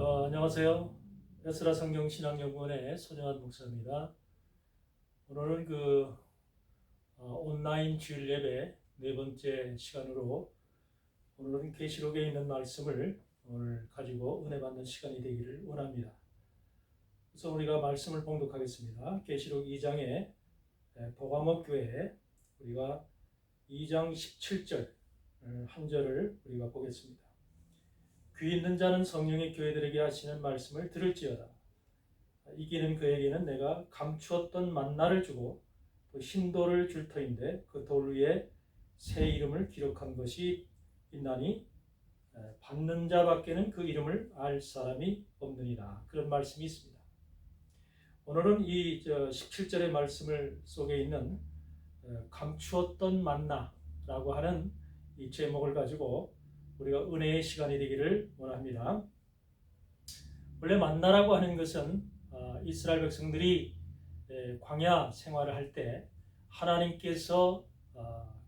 안녕하세요. 에스라 성경신학연구원의 손영환 목사입니다. 오늘은 온라인 주일 예배 네 번째 시간으로 오늘은 계시록에 있는 말씀을 오늘 가지고 은혜 받는 시간이 되기를 원합니다. 그래서 우리가 말씀을 봉독하겠습니다. 계시록 2장의 버가모 교회 우리가 2장 17절 한 절을 우리가 보겠습니다. 귀 있는 자는 성령의 교회들에게 하시는 말씀을 들을지어다. 이기는 그에게는 내가 감추었던 만나를 주고 또 흰 돌을 줄 터인데 그 돌 위에 새 이름을 기록한 것이 있나니 받는 자밖에는 그 이름을 알 사람이 없느니라. 그런 말씀이 있습니다. 오늘은 이 17절의 말씀을 속에 있는 감추었던 만나라고 하는 이 제목을 가지고 우리가 은혜의 시간이 되기를 원합니다. 원래 만나라고 하는 것은 이스라엘 백성들이 광야 생활을 할 때 하나님께서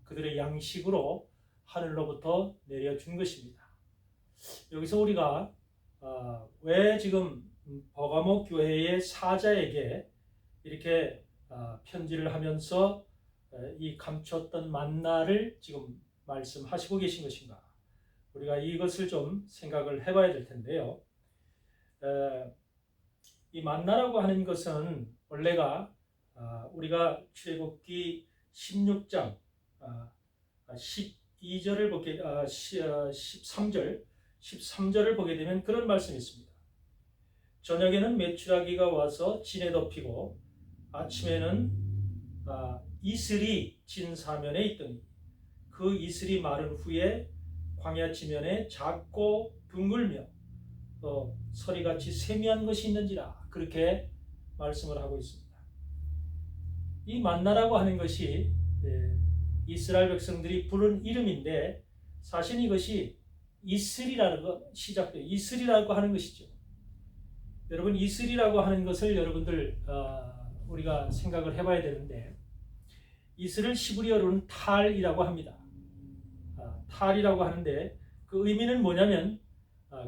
그들의 양식으로 하늘로부터 내려준 것입니다. 여기서 우리가 왜 지금 버가모 교회의 사자에게 이렇게 편지를 하면서 이 감추었던 만나를 지금 말씀하시고 계신 것인가? 우리가 이것을 좀 생각을 해봐야 될 텐데요. 이 만나라고 하는 것은 원래가 우리가 출애굽기 16장 12절을 보게 13절을 보게 되면 그런 말씀이 있습니다. 저녁에는 메추라기가 와서 진에 덮이고 아침에는 이슬이 진 사면에 있더니 그 이슬이 마른 후에 광야 지면에 작고 둥글며 또 서리같이 세미한 것이 있는지라 그렇게 말씀을 하고 있습니다. 이 만나라고 하는 것이 이스라엘 백성들이 부른 이름인데 사실 이것이 이슬이라는 것 시작돼요. 이슬이라고 하는 것이죠. 여러분 이슬이라고 하는 것을 여러분들 우리가 생각을 해봐야 되는데 이슬을 히브리어로는 탈이라고 합니다. 탈이라고 하는데 그 의미는 뭐냐면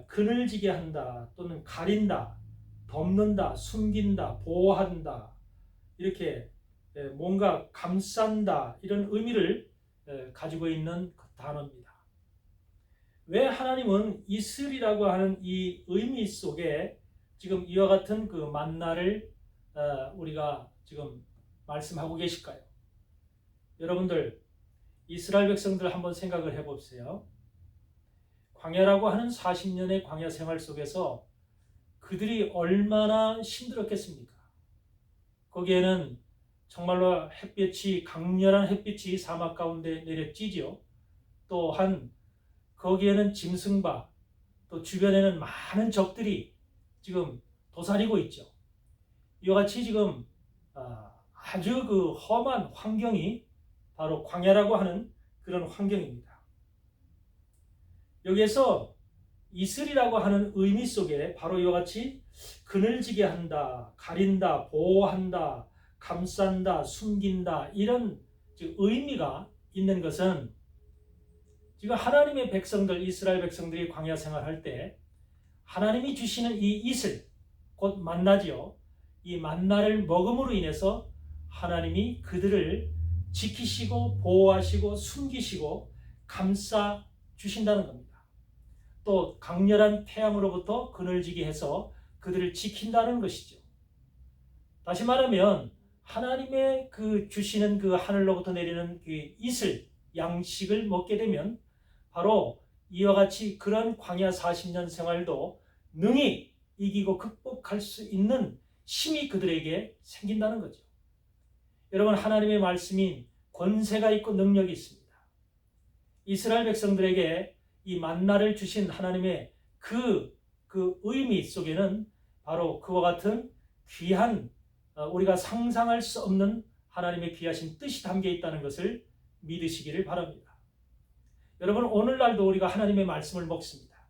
그늘지게 한다 또는 가린다, 덮는다, 숨긴다, 보호한다 이렇게 뭔가 감싼다 이런 의미를 가지고 있는 그 단어입니다. 왜 하나님은 이슬이라고 하는 이 의미 속에 지금 이와 같은 그 만나를 우리가 지금 말씀하고 계실까요? 여러분들 이스라엘 백성들 한번 생각을 해보세요. 광야라고 하는 40년의 광야 생활 속에서 그들이 얼마나 힘들었겠습니까? 거기에는 정말로 햇빛이 강렬한 햇빛이 사막 가운데 내려지죠. 또한 거기에는 짐승과 또 주변에는 많은 적들이 지금 도사리고 있죠. 이와 같이 지금 아주 그 험한 환경이 바로 광야라고 하는 그런 환경입니다. 여기에서 이슬이라고 하는 의미 속에 바로 이와 같이 그늘지게 한다, 가린다, 보호한다, 감싼다, 숨긴다 이런 의미가 있는 것은 지금 하나님의 백성들, 이스라엘 백성들이 광야 생활할 때 하나님이 주시는 이 이슬, 곧 만나지요. 이 만나를 먹음으로 인해서 하나님이 그들을 지키시고 보호하시고 숨기시고 감싸 주신다는 겁니다. 또 강렬한 태양으로부터 그늘지게 해서 그들을 지킨다는 것이죠. 다시 말하면 하나님의 그 주시는 그 하늘로부터 내리는 그 이슬, 양식을 먹게 되면 바로 이와 같이 그런 광야 40년 생활도 능히 이기고 극복할 수 있는 힘이 그들에게 생긴다는 거죠. 여러분 하나님의 말씀인 권세가 있고 능력이 있습니다. 이스라엘 백성들에게 이 만나를 주신 하나님의 그 의미 속에는 바로 그와 같은 귀한 우리가 상상할 수 없는 하나님의 귀하신 뜻이 담겨 있다는 것을 믿으시기를 바랍니다. 여러분 오늘날도 우리가 하나님의 말씀을 먹습니다.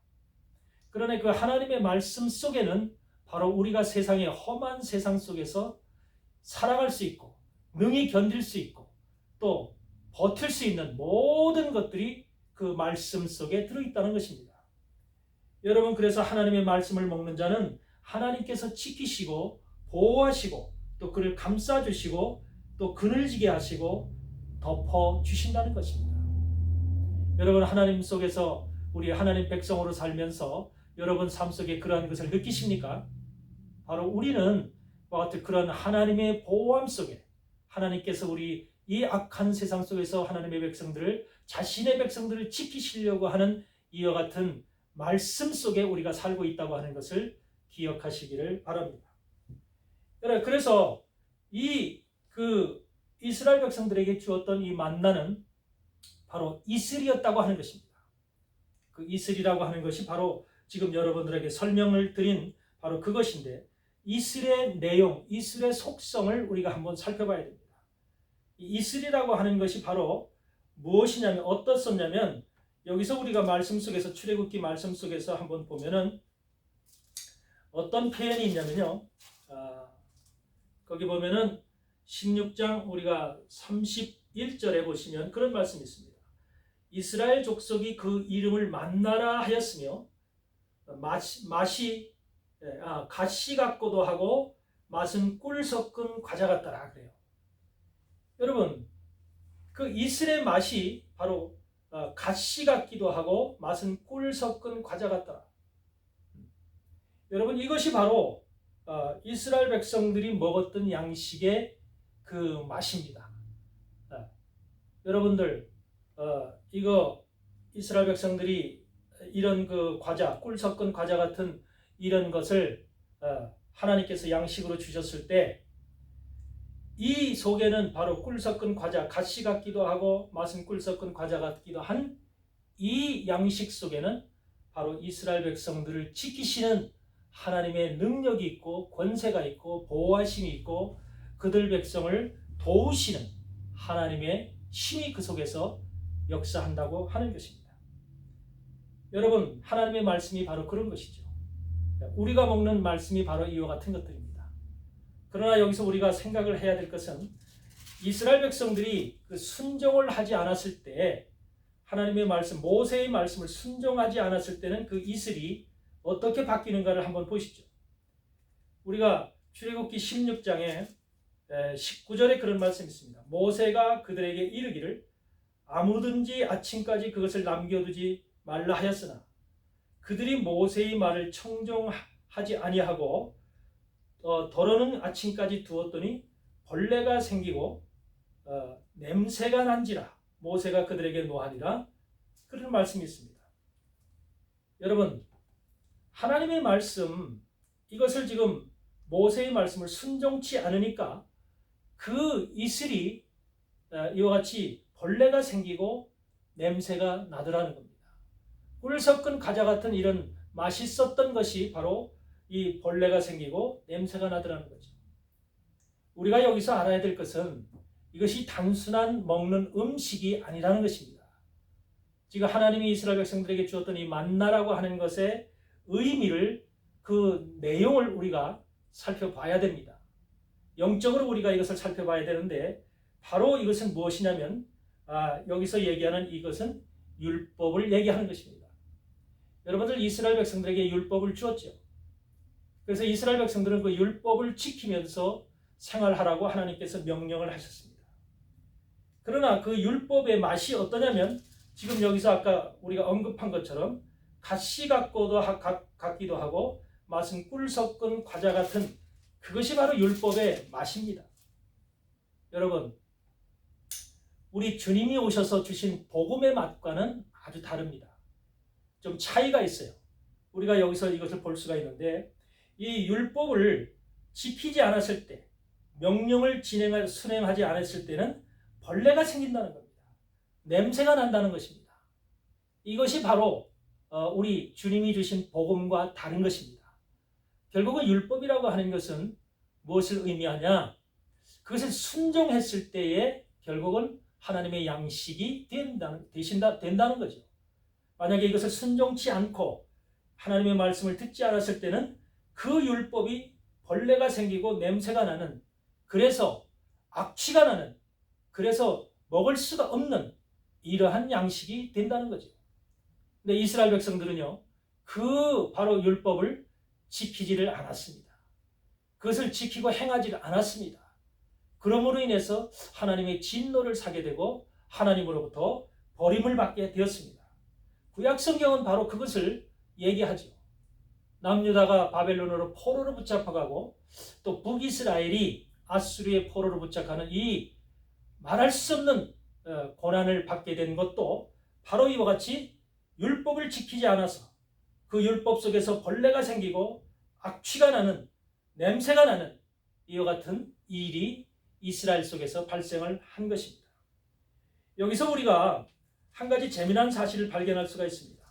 그러나 그 하나님의 말씀 속에는 바로 우리가 세상의 험한 세상 속에서 살아갈 수 있고 능히 견딜 수 있고 또 버틸 수 있는 모든 것들이 그 말씀 속에 들어있다는 것입니다. 여러분, 그래서 하나님의 말씀을 먹는 자는 하나님께서 지키시고 보호하시고 또 그를 감싸주시고 또 그늘지게 하시고 덮어주신다는 것입니다. 여러분, 하나님 속에서 우리 하나님 백성으로 살면서 여러분 삶 속에 그러한 것을 느끼십니까? 바로 우리는 그와 같은 그런 하나님의 보호함 속에 하나님께서 우리 이 악한 세상 속에서 하나님의 백성들을, 자신의 백성들을 지키시려고 하는 이와 같은 말씀 속에 우리가 살고 있다고 하는 것을 기억하시기를 바랍니다. 여러분, 그래서 이스라엘 백성들에게 주었던 이 만나는 바로 이슬이었다고 하는 것입니다. 그 이슬이라고 하는 것이 바로 지금 여러분들에게 설명을 드린 바로 그것인데, 이슬의 내용, 이슬의 속성을 우리가 한번 살펴봐야 됩니다. 이 이슬이라고 하는 것이 바로 무엇이냐면, 어떻었냐면, 여기서 우리가 말씀 속에서, 출애굽기 말씀 속에서 한번 보면은 어떤 표현이 있냐면요, 거기 보면은 16장 우리가 31절에 보시면 그런 말씀이 있습니다. 이스라엘 족속이 그 이름을 만나라 하였으며 맛이 갓씨 같고도 하고 맛은 꿀 섞은 과자 같더라 그래요. 여러분, 그 이슬의 맛이 바로 갓씨 같기도 하고 맛은 꿀 섞은 과자 같더라. 여러분, 이것이 바로 이스라엘 백성들이 먹었던 양식의 그 맛입니다. 여러분들, 이거 이스라엘 백성들이 이런 그 과자, 꿀 섞은 과자 같은 이런 것을 하나님께서 양식으로 주셨을 때, 이 속에는 바로 꿀 섞은 과자, 갓씨 같기도 하고 맛은 꿀 섞은 과자 같기도 한 이 양식 속에는 바로 이스라엘 백성들을 지키시는 하나님의 능력이 있고 권세가 있고 보호하심이 있고 그들 백성을 도우시는 하나님의 신이 그 속에서 역사한다고 하는 것입니다. 여러분, 하나님의 말씀이 바로 그런 것이죠. 우리가 먹는 말씀이 바로 이와 같은 것들입니다. 그러나 여기서 우리가 생각을 해야 될 것은, 이스라엘 백성들이 그 순종을 하지 않았을 때, 하나님의 말씀, 모세의 말씀을 순종하지 않았을 때는 그 이슬이 어떻게 바뀌는가를 한번 보시죠. 우리가 출애굽기 16장에 19절에 그런 말씀이 있습니다. 모세가 그들에게 이르기를 아무든지 아침까지 그것을 남겨두지 말라 하였으나 그들이 모세의 말을 청종하지 아니하고 더러는 아침까지 두었더니 벌레가 생기고 냄새가 난지라 모세가 그들에게 노하니라, 그런 말씀이 있습니다. 여러분, 하나님의 말씀, 이것을 지금 모세의 말씀을 순종치 않으니까 그 이슬이 이와 같이 벌레가 생기고 냄새가 나더라는 겁니다. 꿀 섞은 과자 같은 이런 맛있었던 것이 바로 이 벌레가 생기고 냄새가 나더라는 거죠. 우리가 여기서 알아야 될 것은 이것이 단순한 먹는 음식이 아니라는 것입니다. 지금 하나님이 이스라엘 백성들에게 주었던 이 만나라고 하는 것의 의미를, 그 내용을 우리가 살펴봐야 됩니다. 영적으로 우리가 이것을 살펴봐야 되는데, 바로 이것은 무엇이냐면 여기서 얘기하는 이것은 율법을 얘기하는 것입니다. 여러분들, 이스라엘 백성들에게 율법을 주었죠. 그래서 이스라엘 백성들은 그 율법을 지키면서 생활하라고 하나님께서 명령을 하셨습니다. 그러나 그 율법의 맛이 어떠냐면, 지금 여기서 아까 우리가 언급한 것처럼 갓씨 같기도 하고 맛은 꿀 섞은 과자 같은, 그것이 바로 율법의 맛입니다. 여러분, 우리 주님이 오셔서 주신 복음의 맛과는 아주 다릅니다. 좀 차이가 있어요. 우리가 여기서 이것을 볼 수가 있는데, 이 율법을 지키지 않았을 때, 명령을 순행하지 않았을 때는 벌레가 생긴다는 겁니다. 냄새가 난다는 것입니다. 이것이 바로 우리 주님이 주신 복음과 다른 것입니다. 결국은 율법이라고 하는 것은 무엇을 의미하냐? 그것을 순종했을 때에 결국은 하나님의 양식이 된다는 거죠. 만약에 이것을 순종치 않고 하나님의 말씀을 듣지 않았을 때는 그 율법이 벌레가 생기고 냄새가 나는, 그래서 악취가 나는, 그래서 먹을 수가 없는 이러한 양식이 된다는 거죠. 근데 이스라엘 백성들은요, 그 바로 율법을 지키지를 않았습니다. 그것을 지키고 행하지를 않았습니다. 그러므로 인해서 하나님의 진노를 사게 되고 하나님으로부터 버림을 받게 되었습니다. 구약 성경은 바로 그것을 얘기하죠. 남유다가 바벨론으로 포로로 붙잡혀가고 또 북이스라엘이 아수르의 포로로 붙잡혀가는 이 말할 수 없는 고난을 받게 된 것도 바로 이와 같이 율법을 지키지 않아서 그 율법 속에서 벌레가 생기고 악취가 나는, 냄새가 나는 이와 같은 일이 이스라엘 속에서 발생을 한 것입니다. 여기서 우리가 한 가지 재미난 사실을 발견할 수가 있습니다.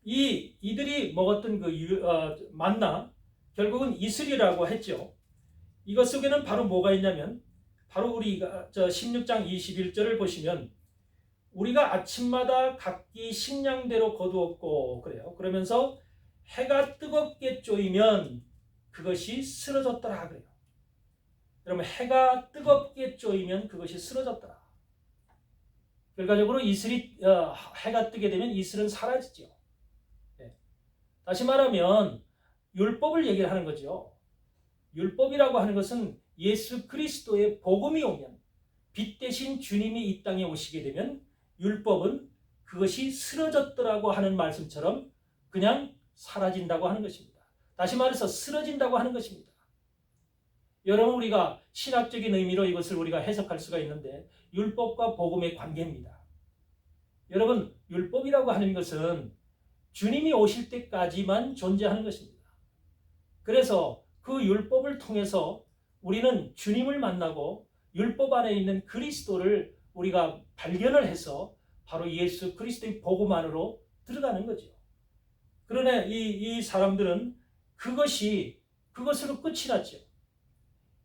이들이 먹었던 그 만나, 결국은 이슬이라고 했죠. 이것 속에는 바로 뭐가 있냐면, 바로 우리가 16장 21절을 보시면 우리가 아침마다 각기 식량대로 거두었고 그래요. 그러면서 해가 뜨겁게 쪼이면 그것이 쓰러졌더라 그래요. 여러분, 해가 뜨겁게 쪼이면 그것이 쓰러졌더라. 결과적으로 이슬이 해가 뜨게 되면 이슬은 사라지죠. 네. 다시 말하면 율법을 얘기를 하는 거죠. 율법이라고 하는 것은 예수 그리스도의 복음이 오면, 빛 대신 주님이 이 땅에 오시게 되면 율법은 그것이 쓰러졌더라고 하는 말씀처럼 그냥 사라진다고 하는 것입니다. 다시 말해서 쓰러진다고 하는 것입니다. 여러분, 우리가 신학적인 의미로 이것을 우리가 해석할 수가 있는데 율법과 복음의 관계입니다. 여러분, 율법이라고 하는 것은 주님이 오실 때까지만 존재하는 것입니다. 그래서 그 율법을 통해서 우리는 주님을 만나고 율법 안에 있는 그리스도를 우리가 발견을 해서 바로 예수 그리스도의 복음 안으로 들어가는 거죠. 그러나 이 사람들은 그것으로 끝이 났죠.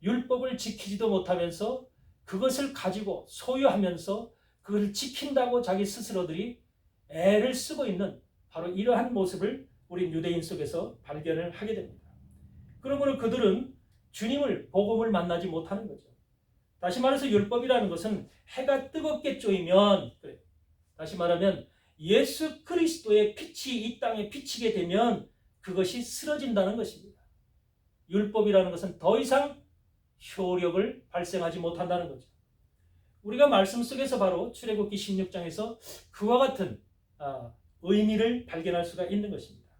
율법을 지키지도 못하면서 그것을 가지고 소유하면서 그것을 지킨다고 자기 스스로들이 애를 쓰고 있는 바로 이러한 모습을 우리 유대인 속에서 발견을 하게 됩니다. 그러므로 그들은 주님을, 복음을 만나지 못하는 거죠. 다시 말해서 율법이라는 것은 해가 뜨겁게 쪼이면, 다시 말하면 예수 그리스도의 빛이 이 땅에 비치게 되면 그것이 쓰러진다는 것입니다. 율법이라는 것은 더 이상 효력을 발생하지 못한다는 거죠. 우리가 말씀 속에서 바로 출애굽기 16장에서 그와 같은 의미를 발견할 수가 있는 것입니다.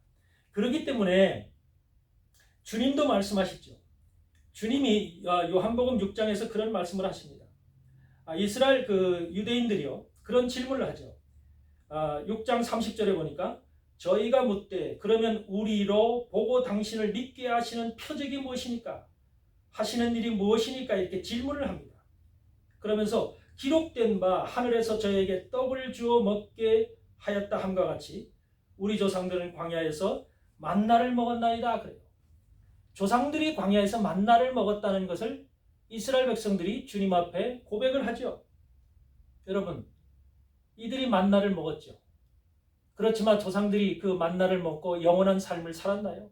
그렇기 때문에 주님도 말씀하시죠. 주님이 요한복음 6장에서 그런 말씀을 하십니다. 이스라엘 유대인들이요, 그런 질문을 하죠. 6장 30절에 보니까 저희가 묻되 그러면 우리로 보고 당신을 믿게 하시는 표적이 무엇이니까? 하시는 일이 무엇이니까? 이렇게 질문을 합니다. 그러면서 기록된 바 하늘에서 저에게 떡을 주어 먹게 하였다 함과 같이 우리 조상들은 광야에서 만나를 먹었나이다 그래요. 조상들이 광야에서 만나를 먹었다는 것을 이스라엘 백성들이 주님 앞에 고백을 하죠. 여러분, 이들이 만나를 먹었죠. 그렇지만 조상들이 그 만나를 먹고 영원한 삶을 살았나요?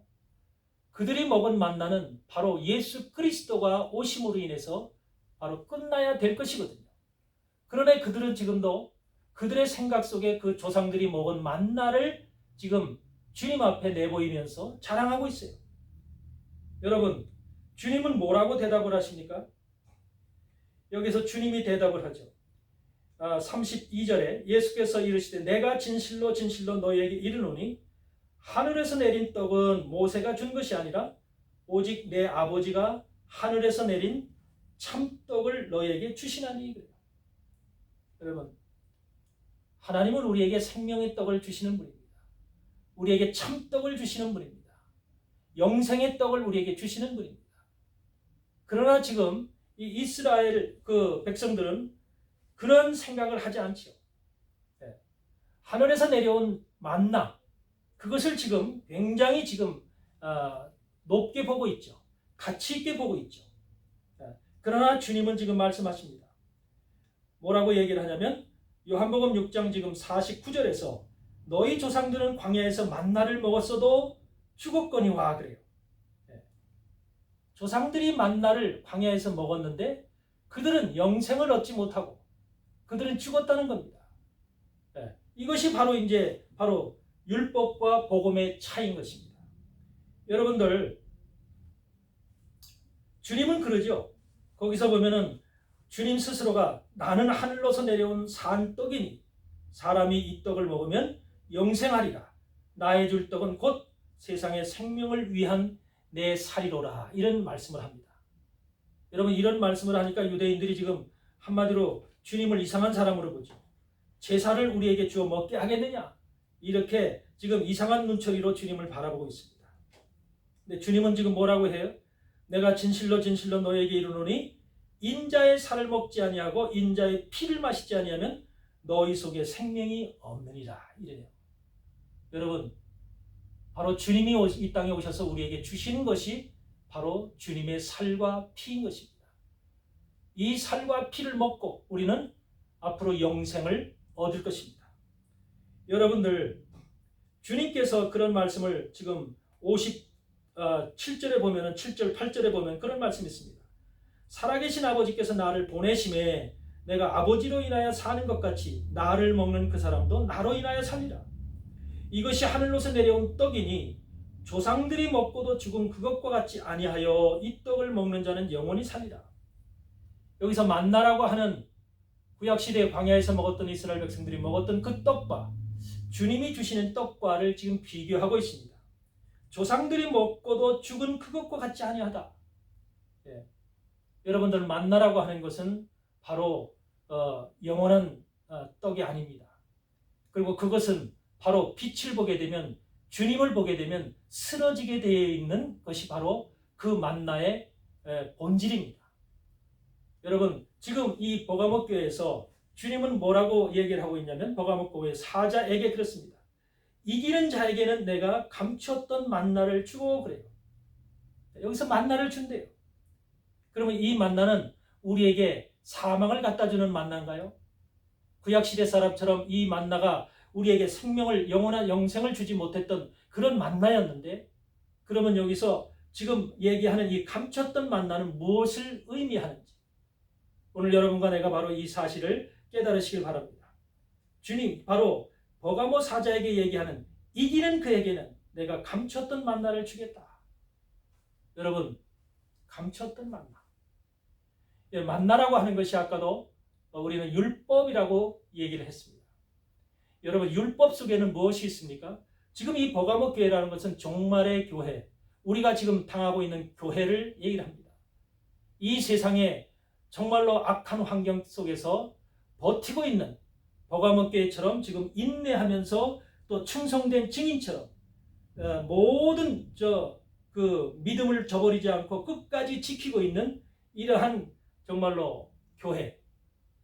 그들이 먹은 만나는 바로 예수 그리스도가 오심으로 인해서 바로 끝나야 될 것이거든요. 그러나 그들은 지금도 그들의 생각 속에 그 조상들이 먹은 만나를 지금 주님 앞에 내보이면서 자랑하고 있어요. 여러분, 주님은 뭐라고 대답을 하십니까? 여기서 주님이 대답을 하죠. 32절에 예수께서 이르시되 내가 진실로 진실로 너희에게 이르노니 하늘에서 내린 떡은 모세가 준 것이 아니라 오직 내 아버지가 하늘에서 내린 참떡을 너희에게 주시나니. 여러분, 하나님은 우리에게 생명의 떡을 주시는 분입니다. 우리에게 참떡을 주시는 분입니다. 영생의 떡을 우리에게 주시는 분입니다. 그러나 지금 이 이스라엘 백성들은 그런 생각을 하지 않죠. 하늘에서 내려온 만나, 그것을 지금 굉장히 높게 보고 있죠. 가치 있게 보고 있죠. 그러나 주님은 지금 말씀하십니다. 뭐라고 얘기를 하냐면 요한복음 6장 지금 49절에서 너희 조상들은 광야에서 만나를 먹었어도 죽었거니와 그래요. 조상들이 만나를 광야에서 먹었는데 그들은 영생을 얻지 못하고 그들은 죽었다는 겁니다. 이것이 바로 율법과 복음의 차이인 것입니다. 여러분들, 주님은 그러죠. 거기서 보면은 주님 스스로가 나는 하늘로서 내려온 산 떡이니 사람이 이 떡을 먹으면 영생하리라. 나의 줄 떡은 곧 세상의 생명을 위한 내 살이로라. 이런 말씀을 합니다. 여러분, 이런 말씀을 하니까 유대인들이 지금 한마디로 주님을 이상한 사람으로 보죠. 제사를 우리에게 주어 먹게 하겠느냐? 이렇게 지금 이상한 눈초리로 주님을 바라보고 있습니다. 근데 주님은 지금 뭐라고 해요? 내가 진실로 진실로 너에게 이르노니 인자의 살을 먹지 아니하고 인자의 피를 마시지 아니하면 너희 속에 생명이 없느니라. 이래요. 여러분, 바로 주님이 이 땅에 오셔서 우리에게 주시는 것이 바로 주님의 살과 피인 것입니다. 이 살과 피를 먹고 우리는 앞으로 영생을 얻을 것입니다. 여러분들, 주님께서 그런 말씀을 지금 57절에 보면 7절 8절에 보면 그런 말씀이 있습니다. 살아계신 아버지께서 나를 보내심에 내가 아버지로 인하여 사는 것 같이 나를 먹는 그 사람도 나로 인하여 살리라. 이것이 하늘로서 내려온 떡이니 조상들이 먹고도 죽은 그것과 같지 아니하여 이 떡을 먹는 자는 영원히 살리라. 여기서 만나라고 하는 구약시대 광야에서 먹었던 이스라엘 백성들이 먹었던 그 떡과 주님이 주시는 떡과를 지금 비교하고 있습니다. 조상들이 먹고도 죽은 그것과 같지 아니하다. 예. 여러분들, 만나라고 하는 것은 바로 영원한 떡이 아닙니다. 그리고 그것은 바로 빛을 보게 되면, 주님을 보게 되면 쓰러지게 되어 있는 것이 바로 그 만나의 본질입니다. 여러분, 지금 이 버가모 교회에서 주님은 뭐라고 얘기를 하고 있냐면, 버가모 교회 사자에게 그렇습니다. 이기는 자에게는 내가 감추었던 만나를 주고 그래요. 여기서 만나를 준대요. 그러면 이 만나는 우리에게 사망을 갖다 주는 만나인가요? 구약시대 사람처럼 이 만나가 우리에게 생명을, 영원한 영생을 주지 못했던 그런 만나였는데, 그러면 여기서 지금 얘기하는 이 감췄던 만나는 무엇을 의미하는지 오늘 여러분과 내가 바로 이 사실을 깨달으시길 바랍니다. 주님, 바로 버가모 사자에게 얘기하는 이기는 그에게는 내가 감췄던 만나를 주겠다. 여러분, 감췄던 만나. 만나라고 하는 것이 아까도 우리는 율법이라고 얘기를 했습니다. 여러분, 율법 속에는 무엇이 있습니까? 지금 이 버가모 교회라는 것은 종말의 교회, 우리가 지금 당하고 있는 교회를 얘기를 합니다. 이 세상에 정말로 악한 환경 속에서 버티고 있는 버가모 교회처럼 지금 인내하면서 또 충성된 증인처럼 모든 믿음을 저버리지 않고 끝까지 지키고 있는 이러한 정말로 교회,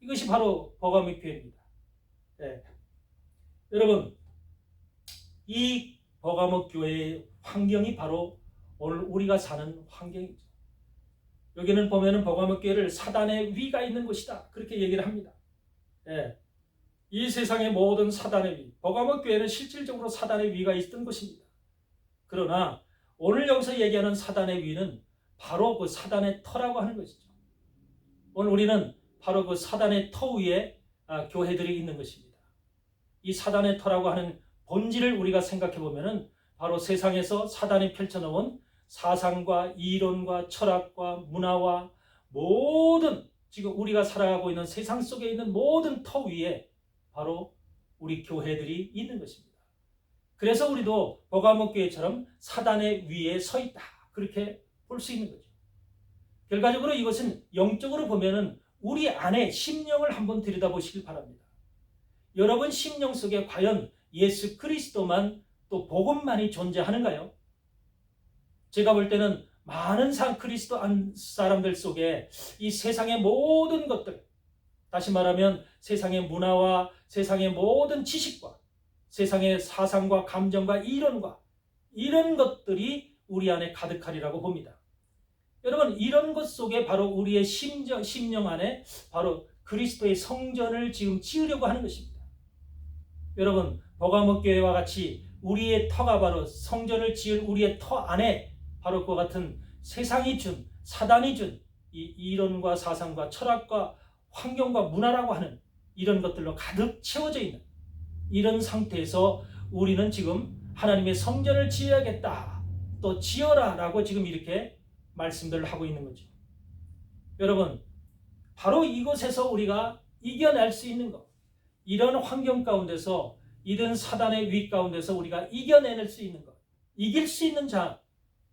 이것이 바로 버가모 교회입니다. 네. 여러분, 이 버가모 교회의 환경이 바로 오늘 우리가 사는 환경이죠. 여기는 보면은 버가모 교회를 사단의 위가 있는 곳이다, 그렇게 얘기를 합니다. 네. 이 세상의 모든 사단의 위, 버가모 교회는 실질적으로 사단의 위가 있던 곳입니다. 그러나 오늘 여기서 얘기하는 사단의 위는 바로 그 사단의 터라고 하는 것이죠. 오늘 우리는 바로 그 사단의 터 위에 교회들이 있는 것입니다. 이 사단의 터라고 하는 본질을 우리가 생각해 보면은 바로 세상에서 사단이 펼쳐놓은 사상과 이론과 철학과 문화와 모든 지금 우리가 살아가고 있는 세상 속에 있는 모든 터 위에 바로 우리 교회들이 있는 것입니다. 그래서 우리도 버가모 교회처럼 사단의 위에 서 있다, 그렇게 볼 수 있는 거죠. 결과적으로 이것은 영적으로 보면은 우리 안에 심령을 한번 들여다보시길 바랍니다. 여러분 심령 속에 과연 예수 그리스도만 또 복음만이 존재하는가요? 제가 볼 때는 많은 그리스도 안 사람들 속에 이 세상의 모든 것들, 다시 말하면 세상의 문화와 세상의 모든 지식과 세상의 사상과 감정과 이론과 이런 것들이 우리 안에 가득하리라고 봅니다. 여러분, 이런 것 속에 바로 우리의 심령 안에 바로 그리스도의 성전을 지금 지으려고 하는 것입니다. 여러분, 버가모 교회와 같이 우리의 터가 바로 성전을 지을 우리의 터 안에 바로 그와 같은 세상이 준, 사단이 준 이 이론과 사상과 철학과 환경과 문화라고 하는 이런 것들로 가득 채워져 있는 이런 상태에서 우리는 지금 하나님의 성전을 지어야겠다. 또 지어라 라고 지금 이렇게 말씀들을 하고 있는 거죠. 여러분, 바로 이곳에서 우리가 이겨낼 수 있는 것, 이런 환경 가운데서 이런 사단의 위 가운데서 우리가 이겨낼 수 있는 것, 이길 수 있는 자,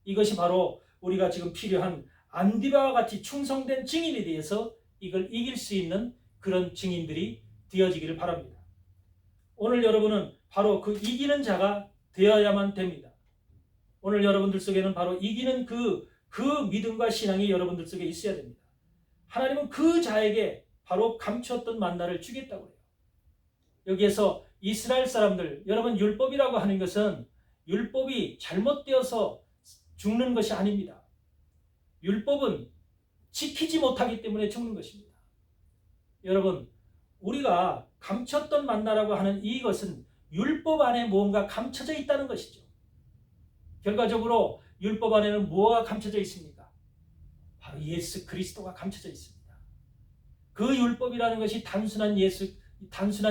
이것이 바로 우리가 지금 필요한 안디바와 같이 충성된 증인에 대해서 이걸 이길 수 있는 그런 증인들이 되어지기를 바랍니다. 오늘 여러분은 바로 그 이기는 자가 되어야만 됩니다. 오늘 여러분들 속에는 바로 이기는 그 믿음과 신앙이 여러분들 속에 있어야 됩니다. 하나님은 그 자에게 바로 감추었던 만나를 주겠다고 해요. 여기에서 이스라엘 사람들, 여러분 율법이라고 하는 것은 율법이 잘못되어서 죽는 것이 아닙니다. 율법은 지키지 못하기 때문에 죽는 것입니다. 여러분, 우리가 감췄던 만나라고 하는 이것은 율법 안에 무언가 감춰져 있다는 것이죠. 결과적으로 율법 안에는 무엇가 감춰져 있습니까? 바로 예수 그리스도가 감춰져 있습니다. 그 율법이라는 것이 단순한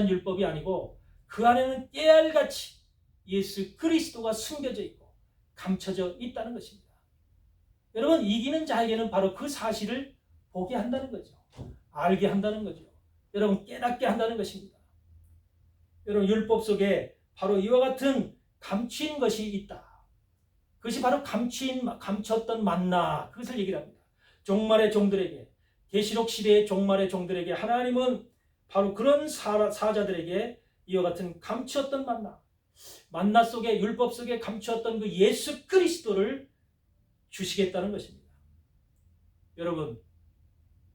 율법이 아니고 그 안에는 깨알같이 예수 그리스도가 숨겨져 있고 감춰져 있다는 것입니다. 여러분, 이기는 자에게는 바로 그 사실을 보게 한다는 거죠. 알게 한다는 거죠. 여러분, 깨닫게 한다는 것입니다. 여러분, 율법 속에 바로 이와 같은 감추인 것이 있다. 그것이 바로 감췄던 만나, 그것을 얘기를 합니다. 종말의 종들에게, 계시록 시대의 종말의 종들에게 하나님은 바로 그런 사자들에게 이와 같은 감추었던 만나 속에, 율법 속에 감추었던 그 예수 그리스도를 주시겠다는 것입니다.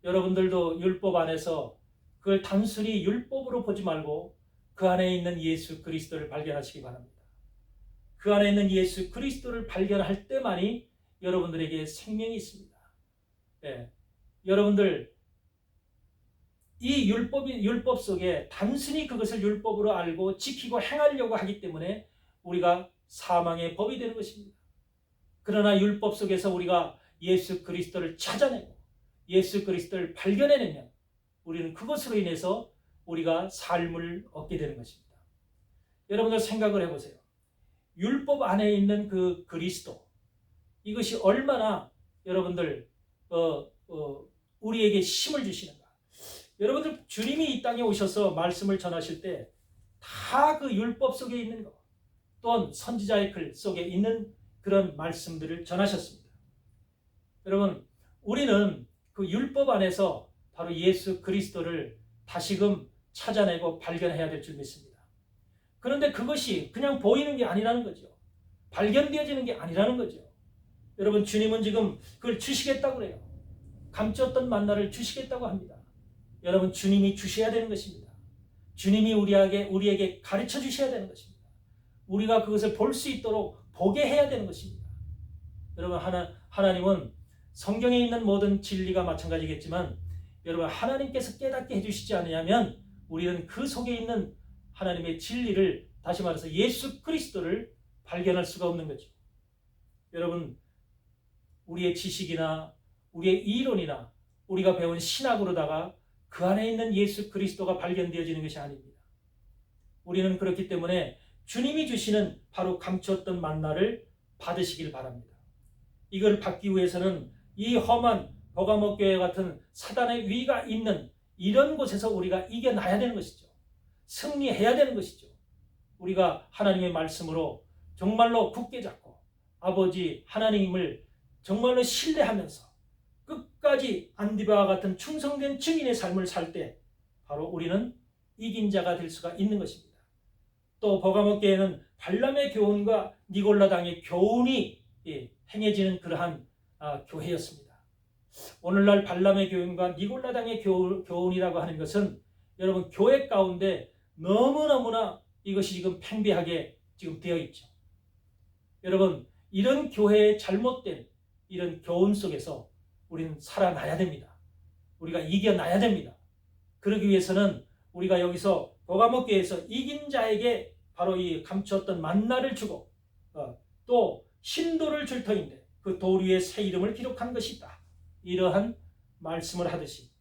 여러분들도 율법 안에서 그걸 단순히 율법으로 보지 말고 그 안에 있는 예수 그리스도를 발견하시기 바랍니다. 그 안에 있는 예수 그리스도를 발견할 때만이 여러분들에게 생명이 있습니다. 예. 여러분들, 이 율법 속에 단순히 그것을 율법으로 알고 지키고 행하려고 하기 때문에 우리가 사망의 법이 되는 것입니다. 그러나 율법 속에서 우리가 예수 그리스도를 찾아내고 예수 그리스도를 발견해내면 우리는 그것으로 인해서 우리가 삶을 얻게 되는 것입니다. 여러분들 생각을 해보세요. 율법 안에 있는 그 그리스도, 이것이 얼마나 여러분들 우리에게 힘을 주시는가. 여러분들, 주님이 이 땅에 오셔서 말씀을 전하실 때 다 그 율법 속에 있는 것, 또한 선지자의 글 속에 있는 그런 말씀들을 전하셨습니다. 여러분, 우리는 그 율법 안에서 바로 예수 그리스도를 다시금 찾아내고 발견해야 될 줄 믿습니다. 그런데 그것이 그냥 보이는 게 아니라는 거죠. 발견되어지는 게 아니라는 거죠. 여러분, 주님은 지금 그걸 주시겠다고 그래요. 감췄던 만나를 주시겠다고 합니다. 여러분, 주님이 주셔야 되는 것입니다. 주님이 우리에게 가르쳐 주셔야 되는 것입니다. 우리가 그것을 볼 수 있도록 보게 해야 되는 것입니다. 여러분, 하나님은 성경에 있는 모든 진리가 마찬가지겠지만 여러분, 하나님께서 깨닫게 해주시지 않으면 우리는 그 속에 있는 하나님의 진리를, 다시 말해서 예수 그리스도를 발견할 수가 없는 거죠. 여러분, 우리의 지식이나 우리의 이론이나 우리가 배운 신학으로다가 그 안에 있는 예수 그리스도가 발견되어지는 것이 아닙니다. 우리는 그렇기 때문에 주님이 주시는 바로 감추었던 만나를 받으시길 바랍니다. 이걸 받기 위해서는 이 험한 버가모 교회 같은 사단의 위가 있는 이런 곳에서 우리가 이겨나야 되는 것이죠. 승리해야 되는 것이죠. 우리가 하나님의 말씀으로 정말로 굳게 잡고 아버지 하나님을 정말로 신뢰하면서 끝까지 안디바와 같은 충성된 증인의 삶을 살 때 바로 우리는 이긴 자가 될 수가 있는 것입니다. 또 버가모 교회는 발람의 교훈과 니골라 당의 교훈이 행해지는 그러한 교회였습니다. 오늘날 발람의 교훈과 니골라 당의 교훈이라고 하는 것은 여러분, 교회 가운데 너무너무나 이것이 지금 팽배하게 지금 되어 있죠. 여러분, 이런 교회의 잘못된 이런 교훈 속에서 우리는 살아나야 됩니다. 우리가 이겨나야 됩니다. 그러기 위해서는 우리가 여기서 버가모 교회에서 이긴 자에게 바로 이 감추었던 만나를 주고 또 신도를 줄 터인데 그 돌 위에 새 이름을 기록한 것이다. 이러한 말씀을 하듯이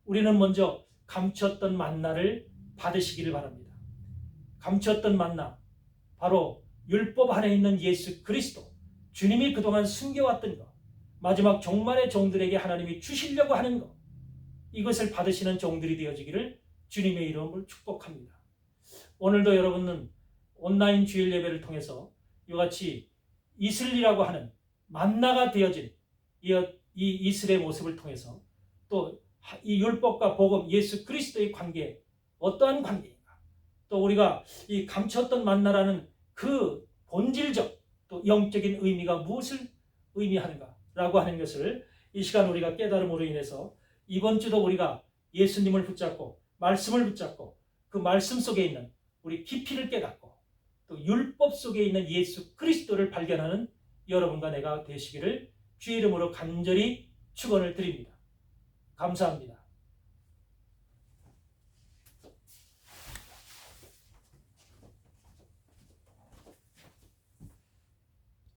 우리는 먼저 감추었던 만나를 받으시기를 바랍니다. 감추었던 만나, 바로 율법 안에 있는 예수 그리스도, 주님이 그동안 숨겨왔던 것, 마지막 종말의 종들에게 하나님이 주시려고 하는 것, 이것을 받으시는 종들이 되어지기를 주님의 이름으로 축복합니다. 오늘도 여러분은 온라인 주일 예배를 통해서 이와 같이 이슬이라고 하는 만나가 되어진 이 이슬의 모습을 통해서 또 이 율법과 복음, 예수 그리스도의 관계, 어떠한 관계인가, 또 우리가 이 감추었던 만나라는 그 본질적 또 영적인 의미가 무엇을 의미하는가라고 하는 것을 이 시간 우리가 깨달음으로 인해서 이번 주도 우리가 예수님을 붙잡고 말씀을 붙잡고 그 말씀 속에 있는 우리 깊이를 깨닫고 또 율법 속에 있는 예수 그리스도를 발견하는 여러분과 내가 되시기를 주의 이름으로 간절히 축원을 드립니다. 감사합니다.